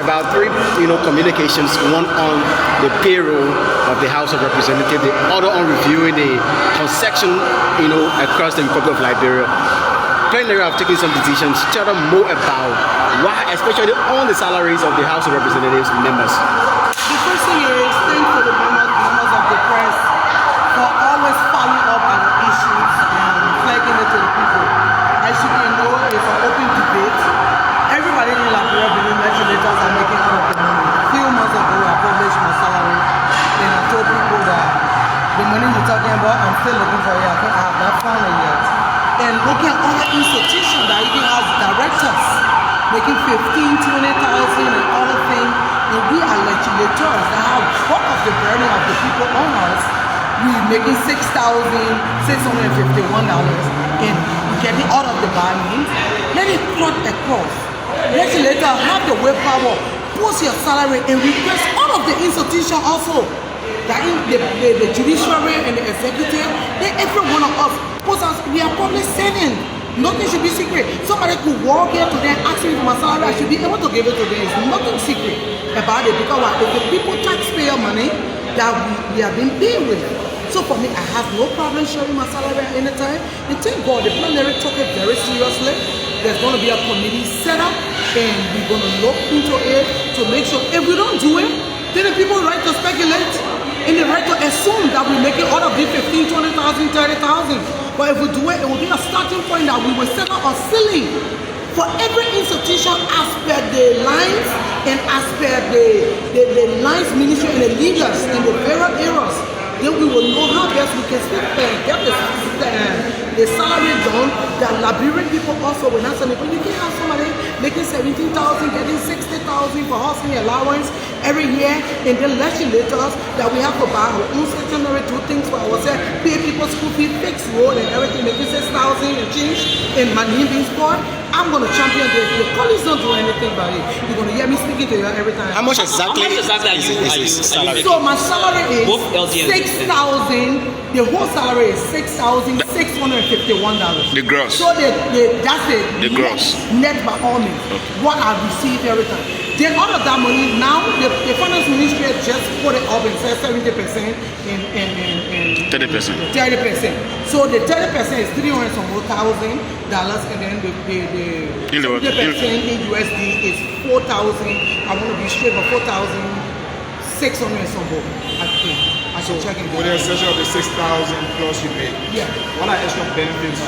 about three, communications. One on the payroll of the House of Representatives, the other on reviewing the transaction, across the Republic of Liberia. Plenary have taken some decisions. Tell them more about why, especially on the salaries of the House of Representatives members. The first thing is thank for the members of the press for always following up on the issues and flagging it to the people. As you can know, it's an open debate. Everybody in Liberia believe legislators are making out of the money. A few months ago, I published my salary and I told people that the money you're talking about, I'm still looking for it. I think I have not found it yet. And looking at other institutions that even has directors making 15, 20,000 and other things, and we are legislators that have bulk of the burden of the people on us. We're making $6,651 and getting out of the bargain. Let it cut across. Legislators have the willpower, post your salary and request all of the institutions also. That in the judiciary and the executive, every one of us post us, we are public serving. Nothing should be secret. Somebody could walk here today and ask me for my salary, I should be able to give it to them. It's nothing secret about it because it's the people taxpayer money that we have been paying with. So for me, I have no problem sharing my salary at any time. And thank God, the plenary took it very seriously. There's going to be a committee set up and we're going to look into it to make sure if we don't do it, then the people right to speculate and they right to assume that we're making all of these 15, 20,000, 30,000. But if we do it, it will be a starting point that we will set up a ceiling for every institution as per the lines and as per the lines ministry and the leaders in the various areas. Then we will know how best we can get the salary done. That Liberian people also will not send it. But you can have somebody making 17,000, getting 60,000 for housing allowance every year, and then legislators that we have to buy our own stationery, do things for ourselves, pay people's school fee, fix road and everything, making 6,000 and change in my name being sport. I'm going to champion this. The colleagues don't do anything about it. You're going to hear me speaking to you every time. How much exactly is salary? So my salary is both LGN 6,000. The whole salary is $6,651. The gross. So that's the gross. Net by all means. Okay. What I receive every time. Then all of that money now the finance ministry just put it up and said 70% in 30%. 30%. So the 30% is $300,000, and then the 70% in USD is 4,000. I want to be straight for 4,600 and some more. I should check it. With the exception of the 6,000 plus you pay. Yeah. What are extra benefits?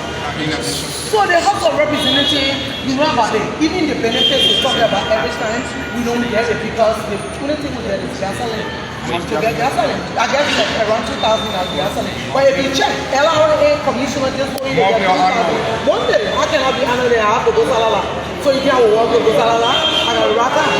So the House of Representatives, you know about it. Even the benefits we talk about every time, we don't get it because the only thing we get is gasoline. To get gasoline, I guess it's like around 2,000 as gasoline. But if you check, LRA commissioner just going to get 2,000. One day, I cannot be under there, I have to go Salala. So you can walk to go Salala, I got to rock out.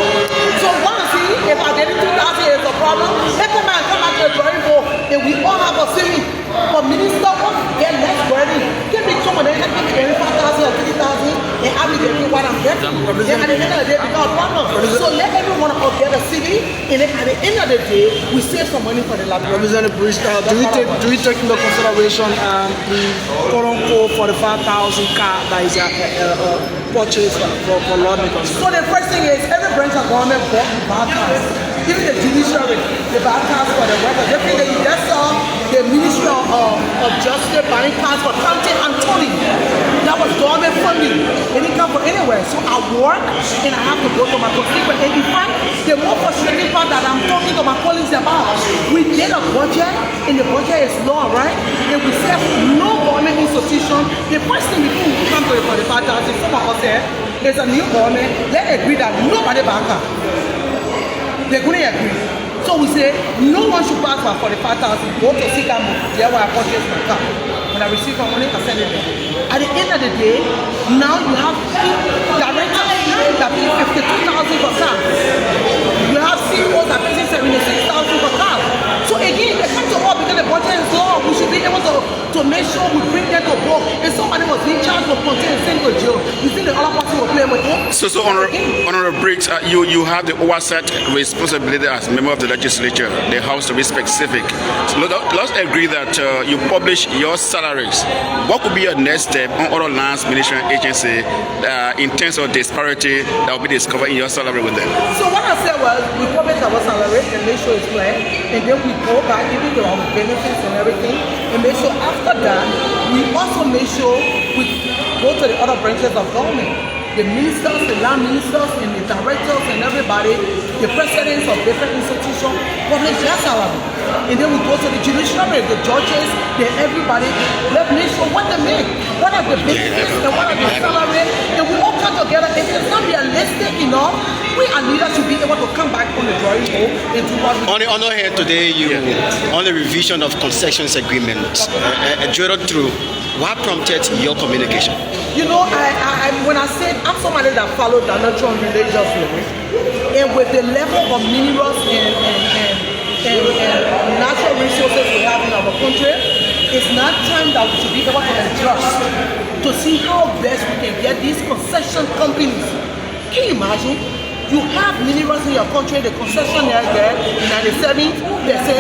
So one see, if I get it 2,000 is a problem, let them come back to the drawing board and we all have a city. But minister wants to get less burden. Give me some of them, let me get 5,000 or 3,000 and I'll be getting what I'm getting. And at the end of the day, it's not a problem. So let everyone get a city and then at the end of the day, we save some money for the Liberia. Representative Briggs, do we take into consideration the quote-unquote 45,000 car that is purchased for lawmakers? So the first thing is every branch of government bought bad cars. Even the judiciary, the bad cars for the workers. They think that you just saw the Ministry of Justice buying cars for County and Tony. That was government funding. It didn't come from anywhere. So I work and I have to go to my constituent. And in fact, the more frustrating part that I'm talking to my colleagues about, we did a budget and the budget is low, right? And we said no government institution. The first thing before we come to the 45,000, some of us said, there's a new government, let's agree that nobody back up. They're going to agree. So we say, no one should pass for 45,000. Go to Sikamo, there where I purchase my car. When I receive my money, I send it there. At the end of the day, now you have directors that pay 52,000 for car. You have CEOs that pay 76,000 for car. So again, they come to us because the budget is low. We should be able to make sure we bring them to book. If somebody was in charge of content and send to jail, you think the other party will play with him? So Honorable Briggs, you have the oversight responsibility as member of the legislature, the House to be specific. So let's agree that you publish your salaries. What could be your next step on other lands ministry and agency in terms of disparity that will be discovered in your salary with them? So what I said was, we publish our salary and make sure it's clear, and then we go back, giving you our benefits and everything, and make sure after that, we also make sure we go to the other branches of government. The ministers, the land ministers, and the directors, and everybody, the presidents of different institutions, publish their salary. And then we go to the judiciary, the judges, then everybody, let's make sure what they make, what are the benefits, and what are the salaries, and we all come together. If it's not realistic enough, we are needed to be able to come back on the drawing board and do what we On the here today, on the revision of concessions agreement, drill through. What prompted your communication? You know, when I said I'm somebody that followed the natural religiously, and with the level of minerals and natural resources we have in our country, it's not time that we should be able to adjust to see how best we can get these concession companies. Can you imagine? You have minerals in your country, the concessionaire get 97%,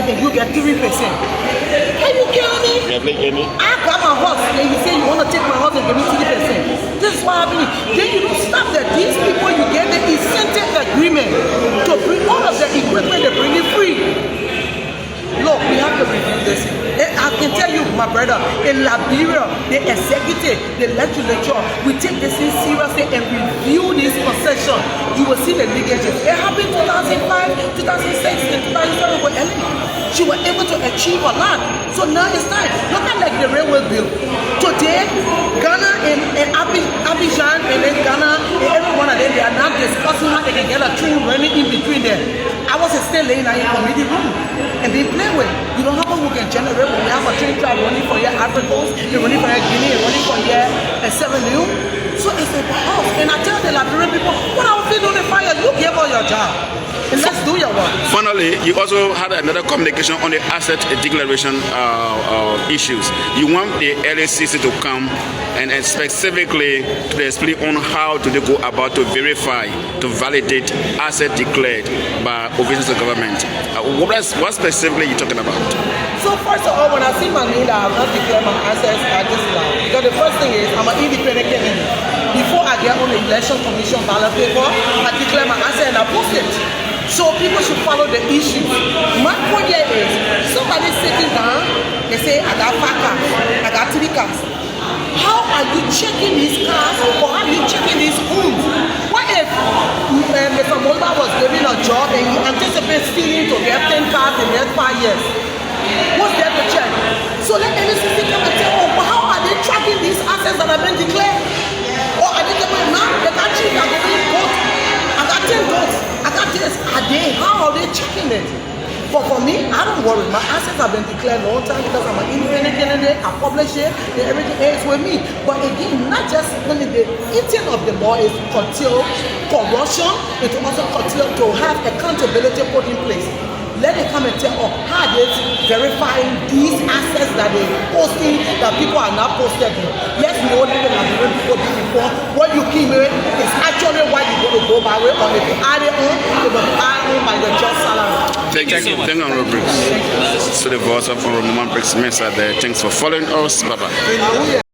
and you get 3%. Are you kidding me? I got my horse, and you say you want to take my horse and give me 3%. This is what happening. Then you don't stop that. These people, you get the incentive agreement to bring all of the equipment, they bring it free. Look, we have to review this. I can tell you, my brother, in Liberia, the executive, the legislature, we take this thing seriously and review this concession. You will see the leakages. It happened 2005, 2006, and 2007 with Ellen. She was able to achieve a lot. So now it's time. Look at like the railway bill. Today, Ghana and Abidjan and then Ghana and every one of them, they are now discussing how they can get a train running in between them. I was still laying out in committee room and being played with. You know how much we can generate when we have a train track running for your Africa Coast, they're running for your Guinea, and running for your 7 New. So it's about us. And I tell the Liberian people, what are we doing on the fire? You give all your job. And let's do your work. Finally, you also had another communication on the asset declaration issues. You want the LACC to come and specifically to explain on how do they go about to verify, to validate asset declared by officials of government. What specifically are you talking about? So first of all, when I see my name that I have not declared my assets, I just laugh. Because the first thing is, I'm an independent candidate. Before I get on the election commission ballot paper, I declare my asset and I post it. So people should follow the issues. My point here is, somebody sitting down, they say, I got 5 cars, I got 3 cars. How are you checking these cars or how are you checking these homes? What if Mr. Moima was given a job and he anticipates stealing to get 10 cars in the next 5 years? What's there to check? So let NCC come and tell, how are they tracking these assets that have been declared? Or are they going now? They got cheap, I got 10 goats, I got this. How are they checking it? But for me, I don't worry. My assets have been declared a long time because I'm an independent candidate. I publish it, and everything is with me. But again, not just only the intent of the law is to curtail corruption, and to also curtail to have accountability put in place. Let it come and tell us how they verifying these assets that they're posting that people are not posted in. Let's know that people did before. What you keep in is actually what you're going to go by way, or if you add it on, it will be added on by the just salary. Thank you, Honorable Briggs. So the voice of Moima Briggs Mensah there. Thanks for following us. Bye-bye.